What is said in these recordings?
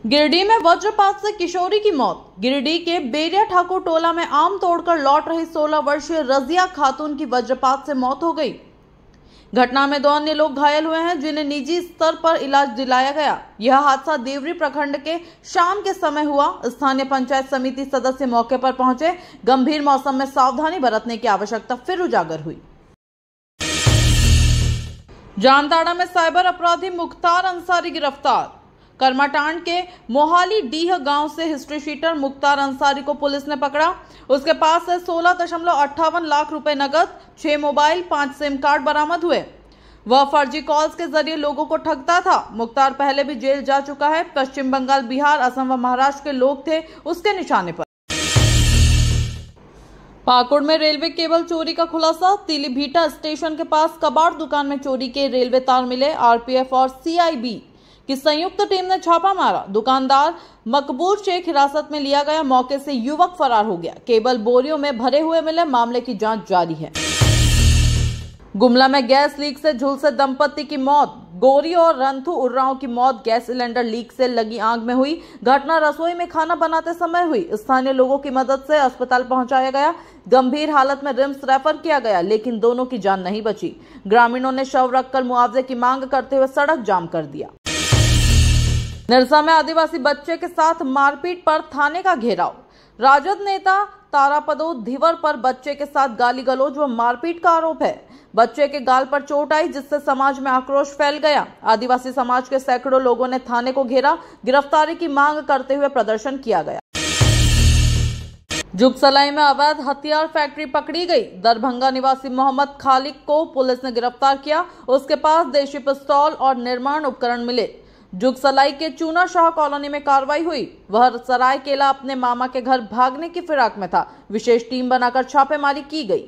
गिरिडीह में वज्रपात से किशोरी की मौत। गिरिडीह के बेरिया ठाकुर टोला में आम तोड़कर लौट रही 16 वर्षीय रजिया खातून की वज्रपात से मौत हो गई। घटना में 2 अन्य लोग घायल हुए हैं, जिन्हें निजी स्तर पर इलाज दिलाया गया। यह हादसा देवरी प्रखंड के शाम के समय हुआ। स्थानीय पंचायत समिति सदस्य मौके पर पहुंचे। गंभीर मौसम में सावधानी बरतने की आवश्यकता फिर उजागर हुई। जामताड़ा में साइबर अपराधी मुख्तार अंसारी गिरफ्तार। कर्माटांड के मोहाली डीह गांव से हिस्ट्री शीटर मुख्तार अंसारी को पुलिस ने पकड़ा। उसके पास से 16.58 लाख रुपए नकद, 6 मोबाइल, 5 सिम कार्ड बरामद हुए। वह फर्जी कॉल्स के जरिए लोगों को ठगता था। मुख्तार पहले भी जेल जा चुका है। पश्चिम बंगाल, बिहार, असम व महाराष्ट्र के लोग थे उसके निशाने पर। पाकुड़ में रेलवे केबल चोरी का खुलासा। तिलीभीटा स्टेशन के पास कबाड़ दुकान में चोरी के रेलवे तार मिले। आरपीएफ और सीआईबी की संयुक्त टीम ने छापा मारा। दुकानदार मकबूल शेख हिरासत में लिया गया। मौके से युवक फरार हो गया। केबल बोरियों में भरे हुए मिले। मामले की जांच जारी है। गुमला में गैस लीक से झुलसे दंपति की मौत। गोरी और रंथु उर्राव की मौत गैस सिलेंडर लीक से लगी आग में हुई। घटना रसोई में खाना बनाते समय हुई। स्थानीय लोगों की मदद से अस्पताल पहुंचाया गया। गंभीर हालत में रिम्स रेफर किया गया, लेकिन दोनों की जान नहीं बची। ग्रामीणों ने शव रखकर मुआवजे की मांग करते हुए सड़क जाम कर दिया। निरसा में आदिवासी बच्चे के साथ मारपीट पर थाने का घेराव। राजद नेता तारापदो धीवर पर बच्चे के साथ गाली गलौज व मारपीट का आरोप है। बच्चे के गाल पर चोट आई, जिससे समाज में आक्रोश फैल गया। आदिवासी समाज के सैकड़ों लोगों ने थाने को घेरा। गिरफ्तारी की मांग करते हुए प्रदर्शन किया गया। जुगसलाई में अवैध हथियार फैक्ट्री पकड़ी गई। दरभंगा निवासी मोहम्मद खालिक को पुलिस ने गिरफ्तार किया। उसके पास देशी पिस्तौल और निर्माण उपकरण मिले। जुगसलाई के चूना शाह कॉलोनी में कार्रवाई हुई। वह सरायकेला अपने मामा के घर भागने की फिराक में था। विशेष टीम बनाकर छापेमारी की गई।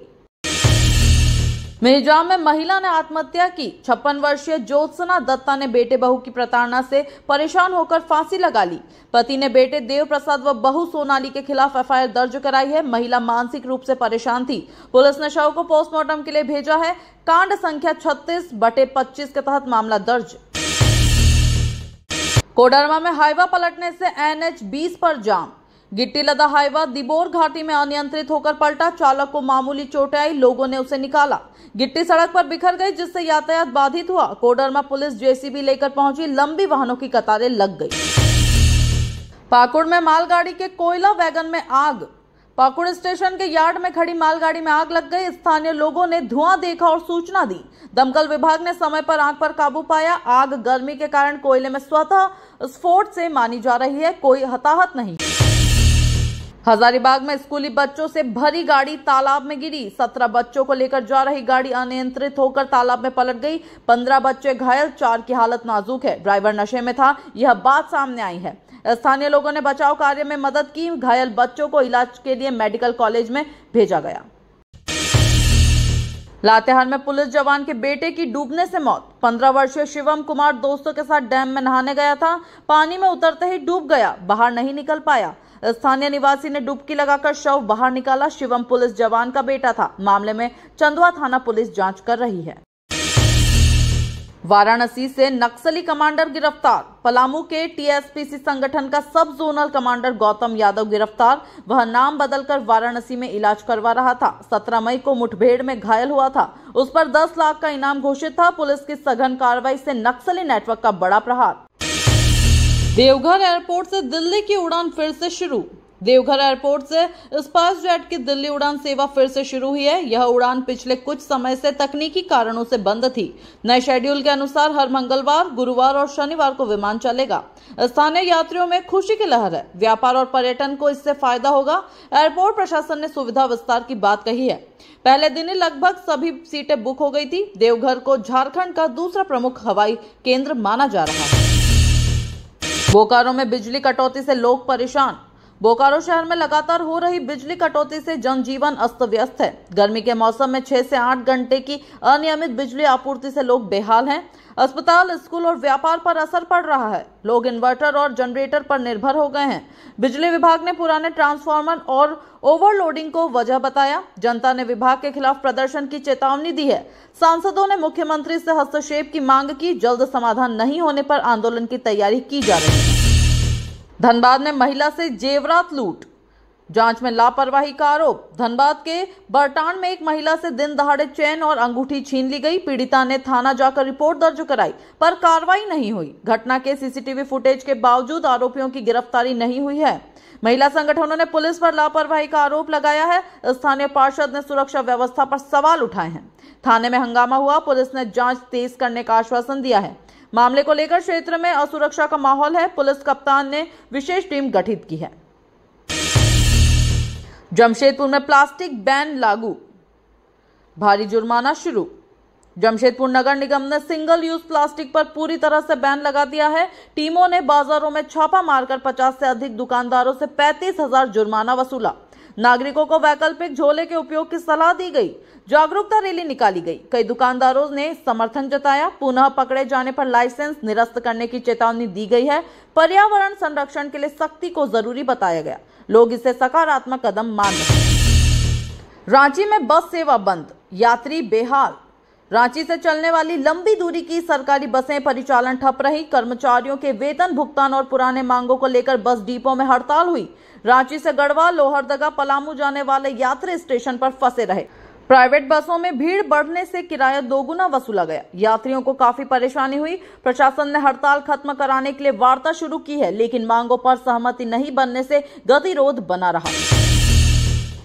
मेहजाम में महिला ने आत्महत्या की। 56 वर्षीय ज्योत्सना दत्ता ने बेटे बहू की प्रताड़ना से परेशान होकर फांसी लगा ली। पति ने बेटे देव प्रसाद व बहू सोनाली के खिलाफ एफआईआर दर्ज कराई है। महिला मानसिक रूप से परेशान थी। पुलिस ने शव को पोस्टमार्टम के लिए भेजा है। कांड संख्या 36/25 के तहत मामला दर्ज। कोडरमा में हाईवा पलटने से NH 20 पर जाम। गिट्टी लदा हाईवा दिबोर घाटी में अनियंत्रित होकर पलटा। चालक को मामूली चोटें आई। लोगों ने उसे निकाला। गिट्टी सड़क पर बिखर गई, जिससे यातायात बाधित हुआ। कोडरमा पुलिस जेसीबी लेकर पहुंची। लंबी वाहनों की कतारें लग गई। पाकुड़ में मालगाड़ी के कोयला वैगन में आग। पाकुड़ स्टेशन के यार्ड में खड़ी मालगाड़ी में आग लग गई। स्थानीय लोगों ने धुआं देखा और सूचना दी। दमकल विभाग ने समय पर आग पर काबू पाया। आग गर्मी के कारण कोयले में स्वतः स्फोट से मानी जा रही है। कोई हताहत नहीं। हजारीबाग में स्कूली बच्चों से भरी गाड़ी तालाब में गिरी। 17 बच्चों को लेकर जा रही गाड़ी अनियंत्रित होकर तालाब में पलट गई। 15 बच्चे घायल, 4 की हालत नाजुक है। ड्राइवर नशे में था, यह बात सामने आई है। स्थानीय लोगों ने बचाव कार्य में मदद की। घायल बच्चों को इलाज के लिए मेडिकल कॉलेज में भेजा गया। लातेहार में पुलिस जवान के बेटे की डूबने से मौत। 15 वर्षीय शिवम कुमार दोस्तों के साथ डैम में नहाने गया था। पानी में उतरते ही डूब गया, बाहर नहीं निकल पाया। स्थानीय निवासी ने डुबकी लगाकर शव बाहर निकाला। शिवम पुलिस जवान का बेटा था। मामले में चंदवा थाना पुलिस जांच कर रही है। वाराणसी से नक्सली कमांडर गिरफ्तार। पलामू के टीएसपीसी संगठन का सब जोनल कमांडर गौतम यादव गिरफ्तार। वह नाम बदलकर वाराणसी में इलाज करवा रहा था। 17 मई को मुठभेड़ में घायल हुआ था। उस पर 10 लाख का इनाम घोषित था। पुलिस की सघन कार्रवाई से नक्सली नेटवर्क का बड़ा प्रहार। देवघर एयरपोर्ट से दिल्ली की उड़ान फिर से शुरू। देवघर एयरपोर्ट से स्पाइस जेट की दिल्ली उड़ान सेवा फिर से शुरू हुई है। यह उड़ान पिछले कुछ समय से तकनीकी कारणों से बंद थी। नए शेड्यूल के अनुसार हर मंगलवार, गुरुवार और शनिवार को विमान चलेगा। स्थानीय यात्रियों में खुशी की लहर है। व्यापार और पर्यटन को इससे फायदा होगा। एयरपोर्ट प्रशासन ने सुविधा विस्तार की बात कही है। पहले दिन ही लगभग सभी सीटें बुक हो गई थी। देवघर को झारखंड का दूसरा प्रमुख हवाई केंद्र माना जा रहा है। बोकारो में बिजली कटौती से लोग परेशान। बोकारो शहर में लगातार हो रही बिजली कटौती से जनजीवन अस्त व्यस्त है। गर्मी के मौसम में 6 से 8 घंटे की अनियमित बिजली आपूर्ति से लोग बेहाल हैं। अस्पताल, स्कूल और व्यापार पर असर पड़ रहा है। लोग इन्वर्टर और जनरेटर पर निर्भर हो गए हैं। बिजली विभाग ने पुराने ट्रांसफार्मर और ओवरलोडिंग को वजह बताया। जनता ने विभाग के खिलाफ प्रदर्शन की चेतावनी दी है। सांसदों ने मुख्यमंत्री से हस्तक्षेप की मांग की। जल्द समाधान नहीं होने पर आंदोलन की तैयारी की जा रही है। धनबाद में महिला से जेवरात लूट, जांच में लापरवाही का आरोप। धनबाद के बरटांड में एक महिला से दिन दहाड़े चेन और अंगूठी छीन ली गई। पीड़िता ने थाना जाकर रिपोर्ट दर्ज कराई पर कार्रवाई नहीं हुई। घटना के सीसीटीवी फुटेज के बावजूद आरोपियों की गिरफ्तारी नहीं हुई है। महिला संगठनों ने पुलिस पर लापरवाही का आरोप लगाया है। स्थानीय पार्षद ने सुरक्षा व्यवस्था पर सवाल उठाए हैं। थाने में हंगामा हुआ। पुलिस ने जांच तेज करने का आश्वासन दिया है। मामले को लेकर क्षेत्र में असुरक्षा का माहौल है। पुलिस कप्तान ने विशेष टीम गठित की है। जमशेदपुर में प्लास्टिक बैन लागू, भारी जुर्माना शुरू। जमशेदपुर नगर निगम ने सिंगल यूज प्लास्टिक पर पूरी तरह से बैन लगा दिया है। टीमों ने बाजारों में छापा मारकर 50 से अधिक दुकानदारों से 35,000 जुर्माना वसूला। नागरिकों को वैकल्पिक झोले के उपयोग की सलाह दी गई। जागरूकता रैली निकाली गई। कई दुकानदारों ने समर्थन जताया। पुनः पकड़े जाने पर लाइसेंस निरस्त करने की चेतावनी दी गई है। पर्यावरण संरक्षण के लिए सख्ती को जरूरी बताया गया। लोग इसे सकारात्मक कदम मान रहे हैं। रांची में बस सेवा बंद, यात्री बेहाल। रांची से चलने वाली लंबी दूरी की सरकारी बसें परिचालन ठप रही। कर्मचारियों के वेतन भुगतान और पुराने मांगों को लेकर बस डिपो में हड़ताल हुई। रांची से गढ़वा, लोहरदगा, पलामू जाने वाले यात्री स्टेशन पर फंसे रहे। प्राइवेट बसों में भीड़ बढ़ने से किराया दोगुना वसूला गया। यात्रियों को काफी परेशानी हुई। प्रशासन ने हड़ताल खत्म कराने के लिए वार्ता शुरू की है, लेकिन मांगों पर सहमति नहीं बनने से गतिरोध बना रहा।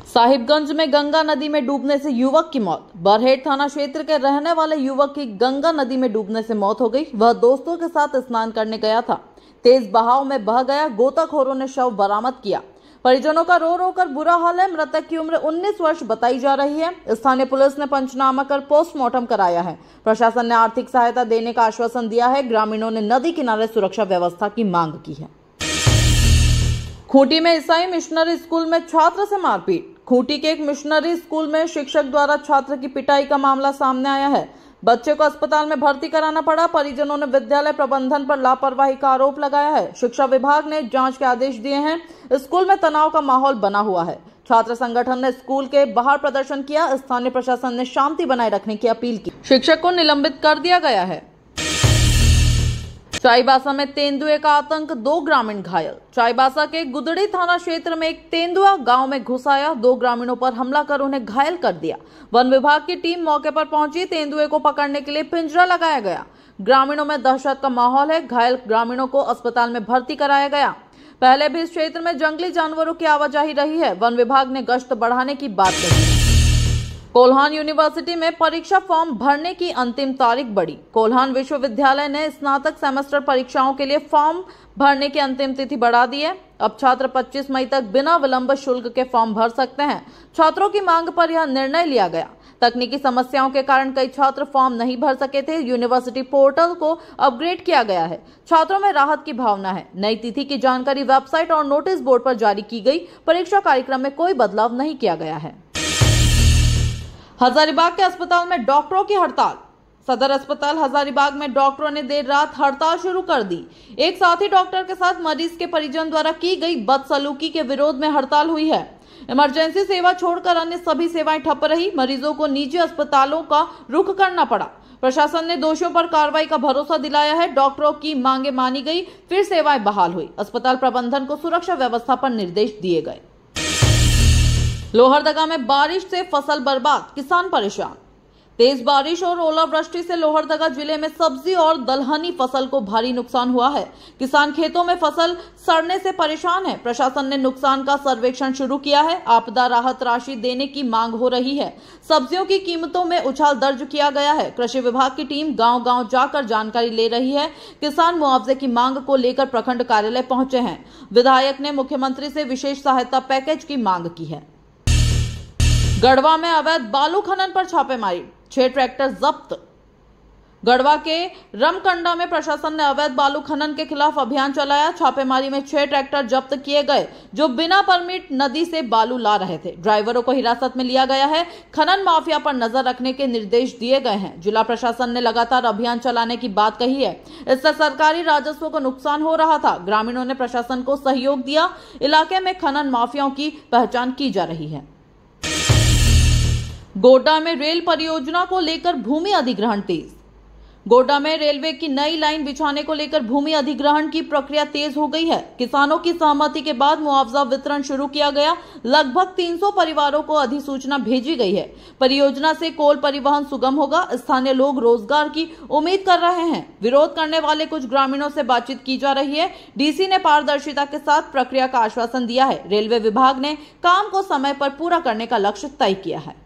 साहिबगंज में गंगा नदी में डूबने से युवक की मौत। बरहेट थाना क्षेत्र के रहने वाले युवक की गंगा नदी में डूबने से मौत हो गई। वह दोस्तों के साथ स्नान करने गया था। तेज बहाव में बह गया। गोताखोरों ने शव बरामद किया। परिजनों का रो रो कर बुरा हाल है। मृतक की उम्र 19 वर्ष बताई जा रही है। स्थानीय पुलिस ने पंचनामा कर पोस्टमार्टम कराया है। प्रशासन ने आर्थिक सहायता देने का आश्वासन दिया है। ग्रामीणों ने नदी किनारे सुरक्षा व्यवस्था की मांग की है। खूंटी में ईसाई मिशनरी स्कूल में छात्र से मारपीट। खूंटी के एक मिशनरी स्कूल में शिक्षक द्वारा छात्र की पिटाई का मामला सामने आया है। बच्चे को अस्पताल में भर्ती कराना पड़ा। परिजनों ने विद्यालय प्रबंधन पर लापरवाही का आरोप लगाया है। शिक्षा विभाग ने जांच के आदेश दिए हैं। स्कूल में तनाव का माहौल बना हुआ है। छात्र संगठन ने स्कूल के बाहर प्रदर्शन किया। स्थानीय प्रशासन ने शांति बनाए रखने की अपील की। शिक्षक को निलंबित कर दिया गया है। चाईबासा में तेंदुए का आतंक, 2 ग्रामीण घायल। चाईबासा के गुदड़ी थाना क्षेत्र में एक तेंदुआ गांव में घुस आया। 2 ग्रामीणों पर हमला कर उन्हें घायल कर दिया। वन विभाग की टीम मौके पर पहुंची। तेंदुए को पकड़ने के लिए पिंजरा लगाया गया। ग्रामीणों में दहशत का माहौल है। घायल ग्रामीणों को अस्पताल में भर्ती कराया गया। पहले भी इस क्षेत्र में जंगली जानवरों की आवाजाही रही है। वन विभाग ने गश्त बढ़ाने की बात कही है। कोल्हान यूनिवर्सिटी में परीक्षा फॉर्म भरने की अंतिम तारीख बढ़ी। कोल्हान विश्वविद्यालय ने स्नातक सेमेस्टर परीक्षाओं के लिए फॉर्म भरने की अंतिम तिथि बढ़ा दी है। अब छात्र 25 मई तक बिना विलंब शुल्क के फॉर्म भर सकते हैं। छात्रों की मांग पर यह निर्णय लिया गया। तकनीकी समस्याओं के कारण कई छात्र फॉर्म नहीं भर सके थे। यूनिवर्सिटी पोर्टल को अपग्रेड किया गया है। छात्रों में राहत की भावना है। नई तिथि की जानकारी वेबसाइट और नोटिस बोर्ड पर जारी की गई। परीक्षा कार्यक्रम में कोई बदलाव नहीं किया गया है। हजारीबाग के अस्पताल में डॉक्टरों की हड़ताल। सदर अस्पताल हजारीबाग में डॉक्टरों ने देर रात हड़ताल शुरू कर दी। एक साथी डॉक्टर के साथ मरीज के परिजन द्वारा की गई बदसलूकी के विरोध में हड़ताल हुई है। इमरजेंसी सेवा छोड़कर अन्य सभी सेवाएं ठप रही। मरीजों को निजी अस्पतालों का रुख करना पड़ा। प्रशासन ने दोषियों पर कार्रवाई का भरोसा दिलाया है। डॉक्टरों की मांगे मानी गई। फिर सेवाएं बहाल हुई। अस्पताल प्रबंधन को सुरक्षा व्यवस्था पर निर्देश दिए गए। लोहरदगा में बारिश से फसल बर्बाद, किसान परेशान। तेज बारिश और ओलावृष्टि से लोहरदगा जिले में सब्जी और दलहनी फसल को भारी नुकसान हुआ है। किसान खेतों में फसल सड़ने से परेशान है। प्रशासन ने नुकसान का सर्वेक्षण शुरू किया है। आपदा राहत राशि देने की मांग हो रही है। सब्जियों की कीमतों में उछाल दर्ज किया गया है। कृषि विभाग की टीम गांव-गांव जाकर जानकारी ले रही है। किसान मुआवजे की मांग को लेकर प्रखंड कार्यालय पहुंचे हैं। विधायक ने मुख्यमंत्री से विशेष सहायता पैकेज की मांग की है। गढ़वा में अवैध बालू खनन पर छापेमारी, 6 ट्रैक्टर जब्त। गढ़वा के रमकंडा में प्रशासन ने अवैध बालू खनन के खिलाफ अभियान चलाया। छापेमारी में 6 ट्रैक्टर जब्त किए गए जो बिना परमिट नदी से बालू ला रहे थे। ड्राइवरों को हिरासत में लिया गया है। खनन माफिया पर नजर रखने के निर्देश दिए गए हैं। जिला प्रशासन ने लगातार अभियान चलाने की बात कही है। इससे सरकारी राजस्व को नुकसान हो रहा था। ग्रामीणों ने प्रशासन को सहयोग दिया। इलाके में खनन माफियाओं की पहचान की जा रही है। गोड्डा में रेल परियोजना को लेकर भूमि अधिग्रहण तेज। गोड्डा में रेलवे की नई लाइन बिछाने को लेकर भूमि अधिग्रहण की प्रक्रिया तेज हो गई है। किसानों की सहमति के बाद मुआवजा वितरण शुरू किया गया। लगभग 300 परिवारों को अधिसूचना भेजी गई है। परियोजना से कोल परिवहन सुगम होगा। स्थानीय लोग रोजगार की उम्मीद कर रहे हैं। विरोध करने वाले कुछ ग्रामीणों से बातचीत की जा रही है। डीसी ने पारदर्शिता के साथ प्रक्रिया का आश्वासन दिया है। रेलवे विभाग ने काम को समय पर पूरा करने का लक्ष्य तय किया है।